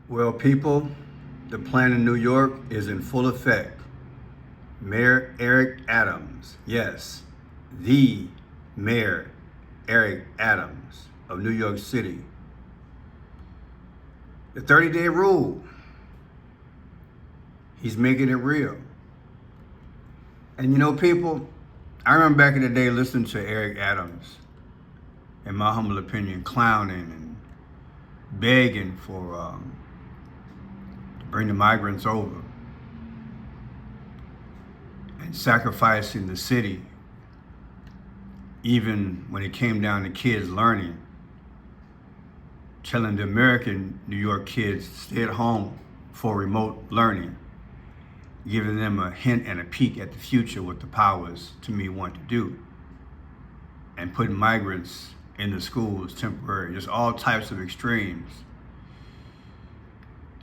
Well, people, the plan in New York is in full effect. Mayor Eric Adams, yes, the Mayor Eric Adams of New York City. The 30-day rule, he's making it real. And you know, people, I remember back in the day listening to Eric Adams, in my humble opinion, clowning and begging for to bring the migrants over and sacrificing the city, even when it came down to kids learning, telling the American New York kids to stay at home for remote learning, giving them a hint and a peek at the future, what the powers to me want to do, and putting migrants in the schools temporary, just all types of extremes.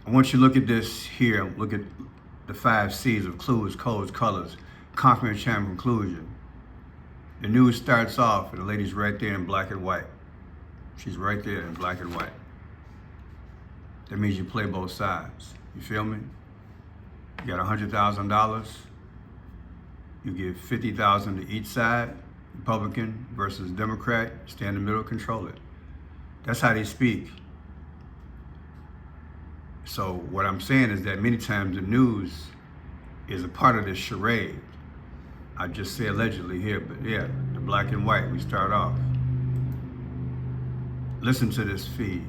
I want you to look at this here, look at the 5 C's of clues, codes, colors, confirmation, channel, conclusion. The news starts off and the lady's right there in black and white. She's right there in black and white. That means you play both sides. You feel me? You got $100,000. You give $50,000 to each side, Republican versus Democrat. Stay in the middle, control it. That's how they speak. So what I'm saying is that many times the news is a part of this charade. I just say allegedly here, but yeah, the black and white, we start off. Listen to this feed.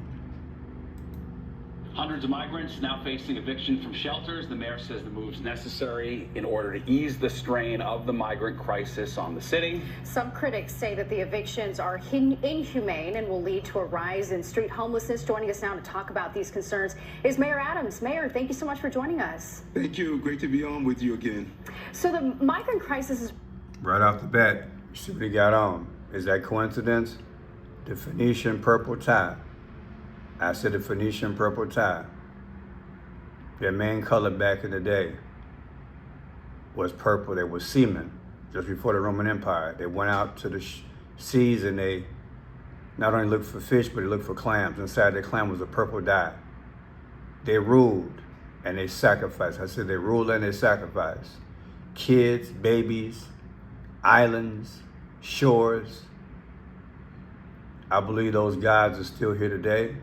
Hundreds of migrants now facing eviction from shelters. The mayor says the move's necessary in order to ease the strain of the migrant crisis on the city. Some critics say that the evictions are inhumane and will lead to a rise in street homelessness. Joining us now to talk about these concerns is Mayor Adams. Mayor, thank you so much for joining us. Thank you. Great to be on with you again. So the migrant crisis is... Right off the bat, you see what he got on. Is that coincidence? The Phoenician purple tie. I said the Phoenician purple tie. Their main color back in the day was purple. They were seamen just before the Roman Empire. They went out to the seas and they not only looked for fish, but they looked for clams. Inside the clam was a purple dye. They ruled and they sacrificed. I said they ruled and they sacrificed. Kids, babies, islands, shores. I believe those gods are still here today.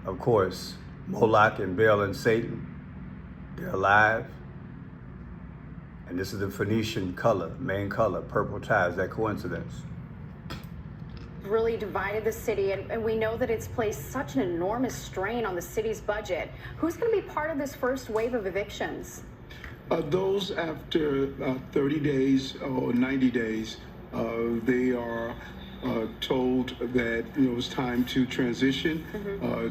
Of course, Moloch and Baal and Satan, they're alive. And this is the Phoenician color, main color, purple tie. Is that coincidence? really divided the city, and we know that it's placed such an enormous strain on the city's budget. Who's going to be part of this first wave of evictions? Those after 30 days or 90 days, they are told that it's time to transition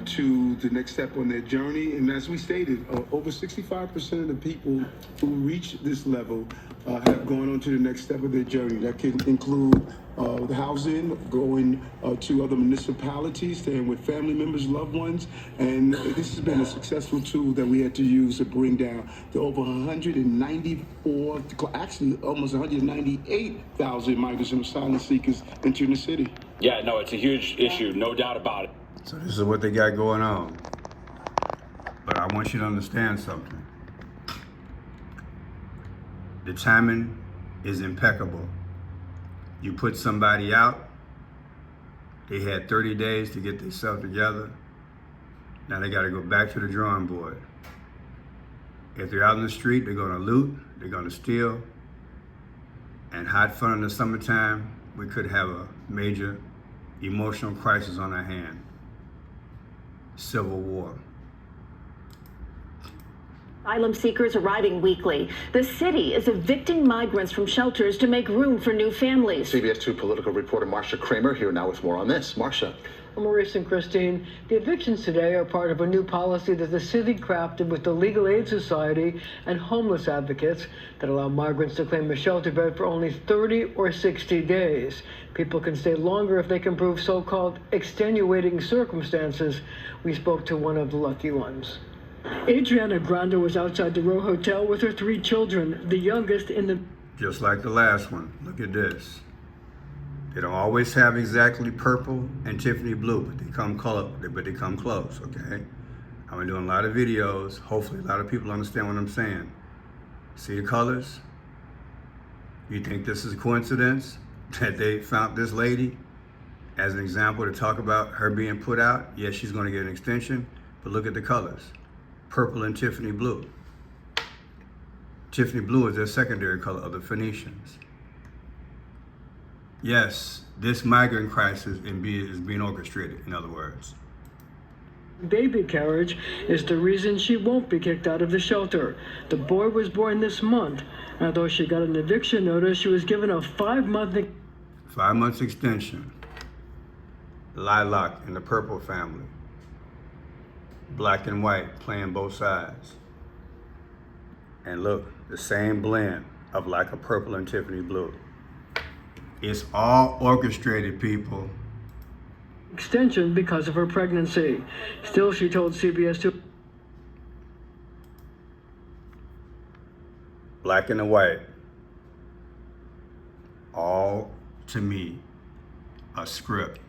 to the next step on their journey. And as we stated, over 65% of the people who reach this level have gone on to the next step of their journey. That can include the housing, going to other municipalities, staying with family members, loved ones. And this has been a successful tool that we had to use to bring down the over 194, actually almost 198,000 migrants and asylum seekers entering the city. Yeah, no, it's a huge issue, no doubt about it. So this is what they got going on. But I want you to understand something. The timing is impeccable. You put somebody out, they had 30 days to get themselves together. Now they got to go back to the drawing board. If they're out in the street, they're going to loot, they're going to steal. And hot fun in the summertime, we could have a major emotional crisis on our hand. Civil war. Asylum seekers arriving weekly. The city is evicting migrants from shelters to make room for new families. CBS 2 political reporter Marcia Kramer here now with more on this. Marcia. Maurice and Christine, the evictions today are part of a new policy that the city crafted with the Legal Aid Society and homeless advocates that allow migrants to claim a shelter bed for only 30 or 60 days. People can stay longer if they can prove so-called extenuating circumstances. We spoke to one of the lucky ones. Adriana Granda was outside the Row Hotel with her 3 children, the youngest in the... Just like the last one. Look at this. They don't always have exactly purple and Tiffany blue, but they come close, okay? I've been doing a lot of videos. Hopefully a lot of people understand what I'm saying. See the colors? You think this is a coincidence that they found this lady as an example to talk about her being put out? Yes, she's going to get an extension, but look at the colors. Purple and Tiffany blue. Tiffany blue is their secondary color of the Phoenicians. Yes, this migrant crisis is being orchestrated, in other words. Baby carriage is the reason she won't be kicked out of the shelter. The boy was born this month. Although she got an eviction notice, she was given a 5-month 5 months extension. Lilac and the Purple family. Black and white playing both sides. And look, the same blend of like a purple and Tiffany blue. It's all orchestrated, people. extension because of her pregnancy. Still, she told CBS 2. Black and the white. All, to me, a script.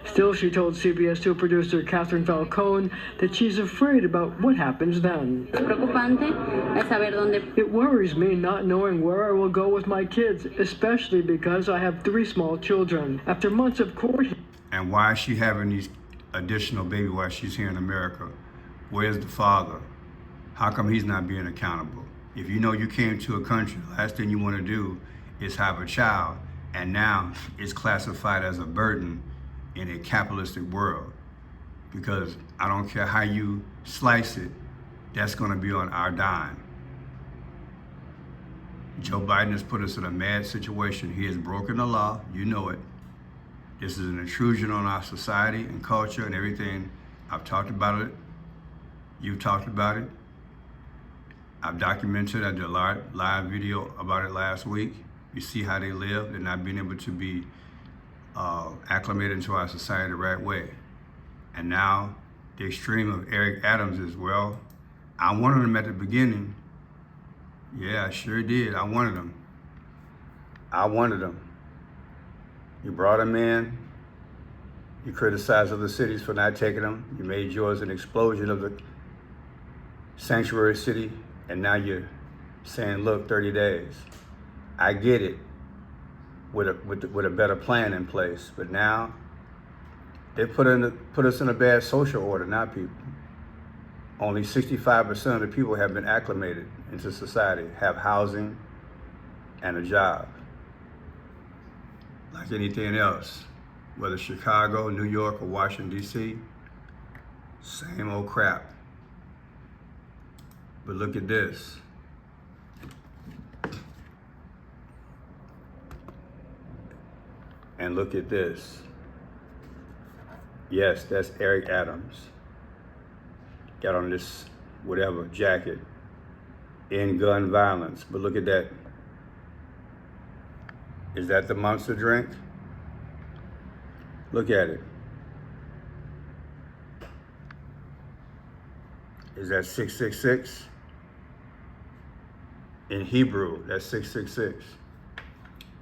Still, she told CBS 2 producer Catherine Falcone that she's afraid about what happens then. It worries me not knowing where I will go with my kids, especially because I have 3 small children. After months of court... And why is she having these additional babies while she's here in America? Where's the father? How come he's not being accountable? If you know you came to a country, the last thing you want to do is have a child, and now it's classified as a burden in a capitalistic world. Because I don't care how you slice it, that's going to be on our dime. Joe Biden has put us in a mad situation. He has broken the law, you know it. This is an intrusion on our society and culture and everything. I've talked about it. You've talked about it. I've documented, I did a live video about it last week. You see how they live. They're not being able to be acclimated into our society the right way. And now the extreme of Eric Adams is, well, I wanted him at the beginning. Yeah, I sure did. I wanted him. You brought him in. You criticized other cities for not taking him. You made yours an explosion of the sanctuary city. And now you're saying, look, 30 days. I get it with a better plan in place. But now they put us in a bad social order, not people. Only 65% of the people have been acclimated into society, have housing and a job. Like anything else, whether Chicago, New York, or Washington, D.C., same old crap. But look at this. And look at this. Yes, that's Eric Adams. Got on this, whatever, jacket, in gun violence. But look at that. Is that the Monster drink? Look at it. Is that 666? In Hebrew, that's 666.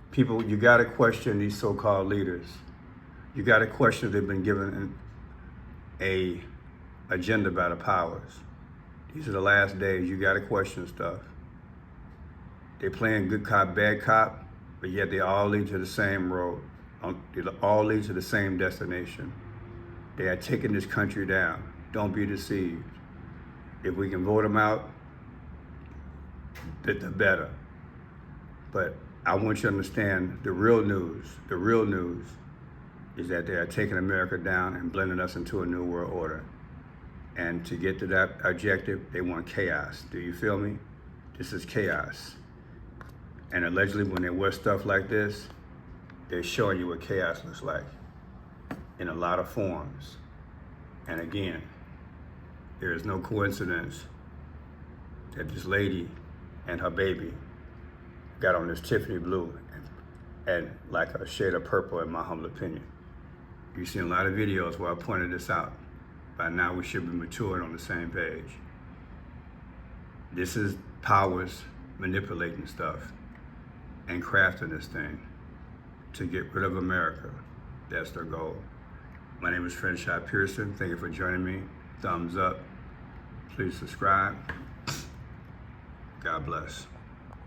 People, you gotta question these so-called leaders. You gotta question if they've been given a agenda by the powers. These are the last days, you gotta question stuff. They're playing good cop, bad cop, but yet they all lead to the same road. They all lead to the same destination. They are taking this country down. Don't be deceived. If we can vote them out, the better. But I want you to understand the real news. The real news is that they are taking America down and blending us into a new world order. And to get to that objective, they want chaos. Do you feel me? This is chaos. And allegedly, when they wear stuff like this, they're showing you what chaos looks like in a lot of forms. And again, there is no coincidence that this lady and her baby got on this Tiffany blue and like a shade of purple, in my humble opinion. You've seen a lot of videos where I pointed this out. By now, we should be matured on the same page. This is powers manipulating stuff and crafting this thing to get rid of America. That's their goal. My name is Crenshaw Pearson. Thank you for joining me. Thumbs up. Please subscribe. God bless.